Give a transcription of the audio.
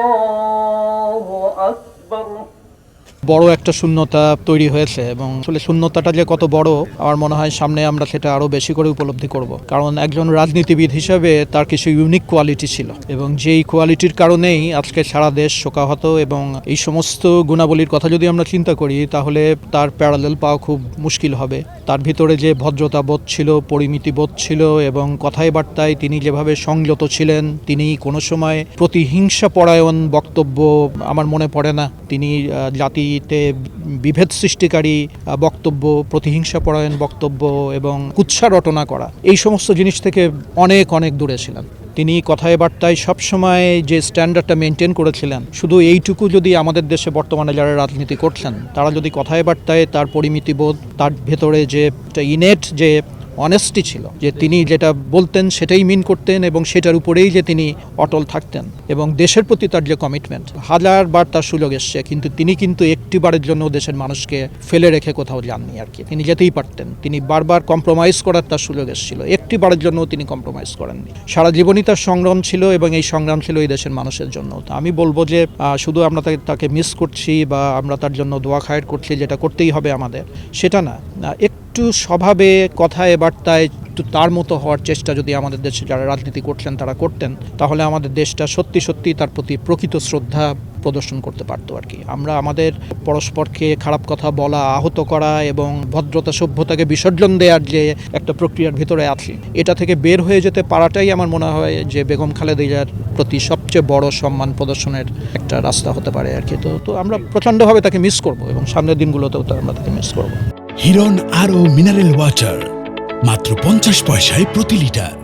আল্লাহু আকবার। বড় একটা শূন্যতা তৈরি হয়েছে এবং আসলে শূন্যতাটা যে কত বড় আমার মনে হয় সামনে আমরা সেটা আরো বেশি করে উপলব্ধি করব, কারণ একজন রাজনীতিবিদ হিসেবে তার কিছু ইউনিক কোয়ালিটি ছিল এবং যেই কোয়ালিটির কারণেই আজকে সারা দেশ শোকাহত। এবং এই সমস্ত গুণাবলীর কথা যদি আমরা চিন্তা করি তাহলে তার প্যারালেল পাওয়া খুব মুশকিল হবে। তার ভিতরে যে ভদ্রতা বোধ ছিল, পরিমিতি বোধ ছিল এবং কথায় বার্তায় তিনি যেভাবে সংযত ছিলেন, তিনি কোনো সময় প্রতিহিংসা পরায়ণ বক্তব্য আমার মনে পড়ে না। তিনি জাতিতে বিভেদ সৃষ্টিকারী বক্তব্য, প্রতিহিংসা পরায়ণ বক্তব্য এবং কুৎসা রটনা করা, এই সমস্ত জিনিস থেকে অনেক অনেক দূরে ছিলেন। তিনি কথায় বার্তায় সবসময় যে স্ট্যান্ডার্ডটা মেনটেন করেছিলেন, শুধু এইটুকু যদি আমাদের দেশে বর্তমানে যারা রাজনীতি করছেন তারা যদি কথায় বার্তায় তার পরিমিতিবোধ, তার ভেতরে যে ইনেট যে অনেস্টি ছিল, যে তিনি যেটা বলতেন সেটাই মিন করতেন এবং সেটার উপরেই যে তিনি অটল থাকতেন, এবং দেশের প্রতি তার যে কমিটমেন্ট, হাজারবার তার সুযোগ এসছে কিন্তু তিনি কিন্তু একটিবারের জন্য দেশের মানুষকে ফেলে রেখে কোথাও যাননি আর কি। তিনি যেতেই পারতেন, তিনি বারবার কম্প্রোমাইজ করার তার সুযোগ এসেছিল, একটিবারের জন্য তিনি কম্প্রোমাইজ করেননি। সারা জীবনই তার সংগ্রাম ছিল এবং এই সংগ্রাম ছিল এই দেশের মানুষের জন্য। তো আমি বলবো যে শুধু আমরা তাকে মিস করছি বা আমরা তার জন্য দোয়া খায়ের করছি, যেটা করতেই হবে আমাদের, সেটা না। একটু স্বভাবে কথায় বার্তায় একটু তার মতো হওয়ার চেষ্টা যদি আমাদের দেশে যারা রাজনীতি করছেন তারা করতেন, তাহলে আমাদের দেশটা সত্যি সত্যি তার প্রতি প্রকৃত শ্রদ্ধা প্রদর্শন করতে পারতো আর কি। আমরা আমাদের পরস্পরকে খারাপ কথা বলা, আহত করা এবং ভদ্রতা সভ্যতাকে বিসর্জন দেওয়ার যে একটা প্রক্রিয়ার ভিতরে আছি, এটা থেকে বের হয়ে যেতে পারাটাই আমার মনে হয় যে বেগম খালেদা জিয়ার প্রতি সবচেয়ে বড় সম্মান প্রদর্শনের একটা রাস্তা হতে পারে আর কি। তো আমরা প্রচণ্ডভাবে তাকে মিস করব এবং সামনের দিনগুলোতেও তো আমরা তাকে মিস করব। হিরন আরও মিনারেল ওয়াটার মাত্র 50 পয়সায় প্রতি লিটার।